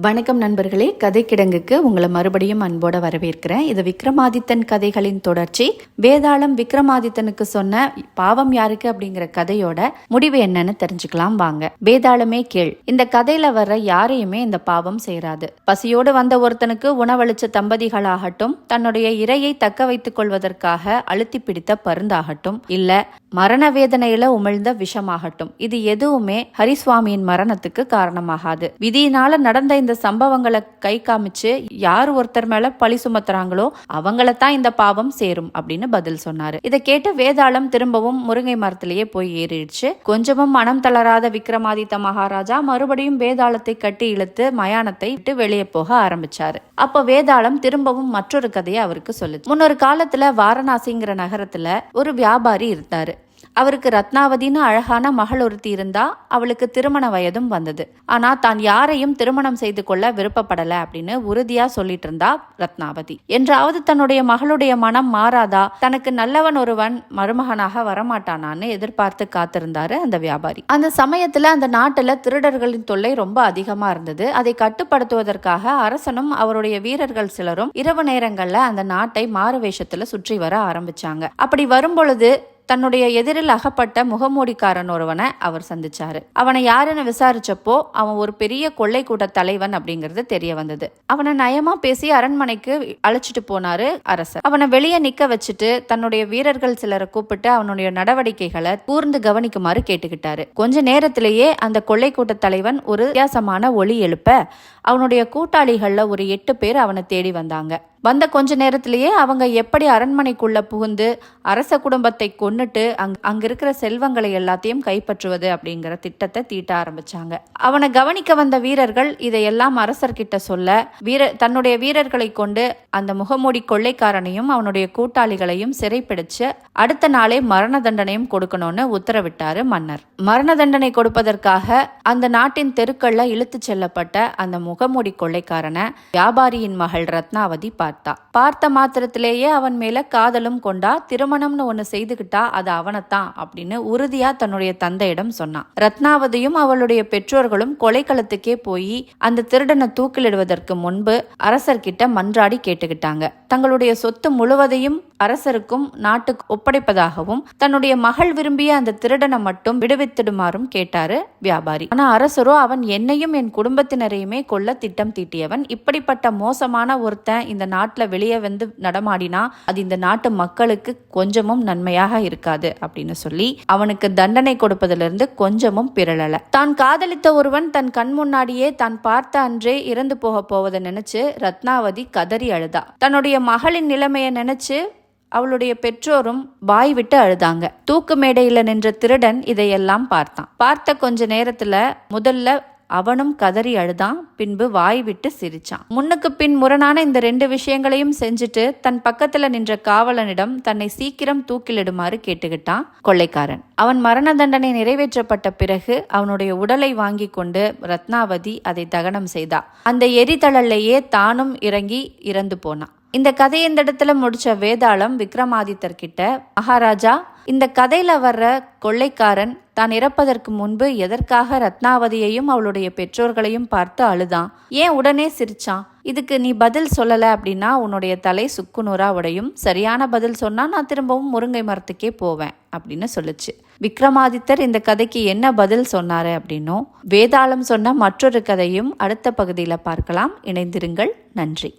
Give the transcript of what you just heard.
வணக்கம் நண்பர்களே, கதை கிடங்குக்கு உங்களை மறுபடியும் அன்போட வரவேற்கிறேன். இது விக்ரமாதித்தன் கதைகளின் தொடர்ச்சி. வேதாளம் விக்ரமாதித்தனுக்கு சொன்ன பாவம் யாருக்கு அப்படிங்கிற கதையோட முடிவு என்னன்னு தெரிஞ்சுக்கலாம் வாங்க. வேதாளமே கேள், இந்த கதையில வர்ற யாரையுமே இந்த பாவம் சேராது. பசியோடு வந்த ஒருத்தனுக்கு உணவளிச்ச தம்பதிகளாகட்டும், தன்னுடைய இரையை தக்க வைத்துக் கொள்வதற்காக அழுத்தி பிடித்த பருந்தாகட்டும், இல்ல மரண வேதனையில உமிழ்ந்த விஷமாகட்டும், இது எதுவுமே ஹரிசுவாமியின் மரணத்துக்கு காரணமாகாது. விதியினால நடந்த இந்த சம்பவங்களை கை காமிச்சு யார் ஒருத்தர் மேல பழி சுமத்துறாங்களோ அவங்களத்தான் இந்த பாவம் சேரும் அப்படின்னு பதில் சொன்னாரு. இதை கேட்டு வேதாளம் திரும்பவும் முருங்கை மரத்திலேயே போய் ஏறிடுச்சு. கொஞ்சமும் மனம் தளராத விக்ரமாதித்த மகாராஜா மறுபடியும் வேதாளத்தை கட்டி இழுத்து மயானத்தை விட்டு வெளியே போக ஆரம்பிச்சாரு. அப்ப வேதாளம் திரும்பவும் மற்றொரு கதையை அவருக்கு சொல்லுச்சு. முன்னொரு காலத்துல வாரணாசிங்கிற நகரத்துல ஒரு வியாபாரி இருந்தாரு. அவருக்கு ரத்னாவதின்னு அழகான மகள் ஒருத்தி இருந்தா. அவளுக்கு திருமண வயதும் வந்தது. ஆனா தான் யாரையும் திருமணம் செய்து கொள்ள விருப்பப்படல அப்படின்னு உறுதியா சொல்லிட்டு இருந்தா ரத்னாவதி. என்றாவது தன்னுடைய மகளுடைய மனம் மாறாதா, தனக்கு நல்லவன் ஒருவன் மருமகனாக வரமாட்டானான்னு எதிர்பார்த்து காத்திருந்தாரு அந்த வியாபாரி. அந்த சமயத்துல அந்த நாட்டுல திருடர்களின் தொல்லை ரொம்ப அதிகமா இருந்தது. அதை கட்டுப்படுத்துவதற்காக அரசனும் அவருடைய வீரர்கள் சிலரும் இரவு நேரங்கள்ல அந்த நாட்டை மாறு வேஷத்துல சுற்றி வர ஆரம்பிச்சாங்க. அப்படி வரும்பொழுது தன்னுடைய எதிரில் அகப்பட்ட முகமூடிக்காரன் ஒருவனை அவர் சந்திச்சாரு. அவனை யாருன்னு விசாரிச்சப்போ அவன் ஒரு பெரிய கொள்ளை கூட்ட தலைவன் அப்படிங்கிறது தெரிய வந்தது. அவனை நயமா பேசி அரண்மனைக்கு அழைச்சிட்டு போனாரு அரசர். அவனை வெளியே நிக்க வச்சுட்டு தன்னுடைய வீரர்கள் சிலரை கூப்பிட்டு அவனுடைய நடவடிக்கைகளை கூர்ந்து கவனிக்குமாறு கேட்டுக்கிட்டாரு. கொஞ்ச நேரத்திலேயே அந்த கொள்ளை கூட்ட தலைவன் ஒரு வித்தியாசமான ஒலி எழுப்ப அவனுடைய கூட்டாளிகள்ல ஒரு 8 பேர் அவனை தேடி வந்தாங்க. வந்த கொஞ்ச நேரத்திலேயே அவங்க எப்படி அரண்மனைக்குள்ள புகுந்து அரச குடும்பத்தை கொன்னுட்டு அங்க இருக்கிற செல்வங்களை எல்லாத்தையும் கைப்பற்றுவது அப்படிங்கிற திட்டத்தை தீட்ட ஆரம்பிச்சாங்க. அவனை கவனிக்க வந்த வீரர்கள் இதையெல்லாம் அரசர்கிட்ட சொல்ல தன்னுடைய வீரர்களை கொண்டு அந்த முகமூடி கொள்ளைக்காரனையும் அவனுடைய கூட்டாளிகளையும் சிறைப்பிடிச்சு அடுத்த நாளே மரண தண்டனையும் கொடுக்கணும்னு உத்தரவிட்டாரு மன்னர். மரண தண்டனை கொடுப்பதற்காக அந்த நாட்டின் தெருக்கள்ல இழுத்து செல்லப்பட்ட அந்த முகமூடி கொள்ளைக்காரனை வியாபாரியின் மகள் ரத்னாவதி பார்த்த மாத்திரத்திலேயே அவன் மேல காதலும் கொண்டா. திருமணம்னு ஒண்ணு செய்துகிட்டா அது அவனைத்தான் அப்படின்னு உறுதியா தன்னுடைய தந்தையிடம் சொன்னான். ரத்னாவதியும் அவளுடைய பெற்றோர்களும் கொலைக்களத்துக்கே போய் அந்த திருடனை தூக்கிலிடுவதற்கு முன்பு அரசர்கிட்ட மன்றாடி கேட்டுக்கிட்டாங்க. தங்களுடைய சொத்து முழுவதையும் அரசருக்கும் நாட்டுக்கு ஒப்படைப்பதாகவும் தன்னுடைய மகள் விரும்பிய அந்த திருடனை மட்டும் விடுவித்திடுமாறும் கேட்டாரு வியாபாரி. ஆனா அரசரோ அவன் என்னையும் என் குடும்பத்தினரையுமே கொல்ல திட்டம் தீட்டியவன், இப்படிப்பட்ட மோசமான ஒருத்தன் இந்த நாட்டுல வெளியே வந்து நடமாடினா அது இந்த நாட்டு மக்களுக்கு கொஞ்சமும் நன்மையாக இருக்காது அப்படின்னு சொல்லி அவனுக்கு தண்டனை கொடுப்பதிலிருந்து கொஞ்சமும் பிறழல. தான் காதலித்த ஒருவன் தன் கண் முன்னாடியே தான் பார்த்த அன்றே இறந்து போக போவதை நினைச்சு ரத்னாவதி கதறி அழுதா. தன்னுடைய மகளின் நிலைமையை நினைச்சு அவளுடைய பெற்றோரும் வாய் விட்டு அழுதாங்க. தூக்கு மேடையில நின்ற திருடன் இதையெல்லாம் பார்த்த கொஞ்ச நேரத்துல முதல்ல அவனும் கதறி அழுதான், பின்பு வாய் விட்டு சிரிச்சான். முன்னுக்கு பின் முரணான இந்த 2 விஷயங்களையும் செஞ்சுட்டு தன் பக்கத்துல நின்ற காவலனிடம் தன்னை சீக்கிரம் தூக்கிலிடுமாறு கேட்டுக்கிட்டான் கொள்ளைக்காரன். அவன் மரண தண்டனை நிறைவேற்றப்பட்ட பிறகு அவனுடைய உடலை வாங்கி கொண்டு ரத்னாவதி அதை தகனம் செய்தா. அந்த எரிதழல்லையே தானும் இறங்கி இறந்து போனான். இந்த கதையை இந்த இடத்துல முடிச்ச வேதாளம் விக்ரமாதித்தர் கிட்ட, மகாராஜா, இந்த கதையில வர்ற கொள்ளைக்காரன் தான் இறப்பதற்கு முன்பு எதற்காக ரத்னாவதியையும் அவளுடைய பெற்றோர்களையும் பார்த்து அழுதான், ஏன் உடனே சிரிச்சான், இதுக்கு நீ பதில் சொல்லல அப்படின்னா உன்னுடைய தலை சுக்குநூறா உடையும், சரியான பதில் சொன்னா நான் திரும்பவும் முருங்கை மரத்துக்கே போவேன் அப்படின்னு சொல்லுச்சு. விக்ரமாதித்தர் இந்த கதைக்கு என்ன பதில் சொன்னாரு அப்படின்னும் வேதாளம் சொன்ன மற்றொரு கதையும் அடுத்த பகுதியில பார்க்கலாம். இணைந்திருங்கள். நன்றி.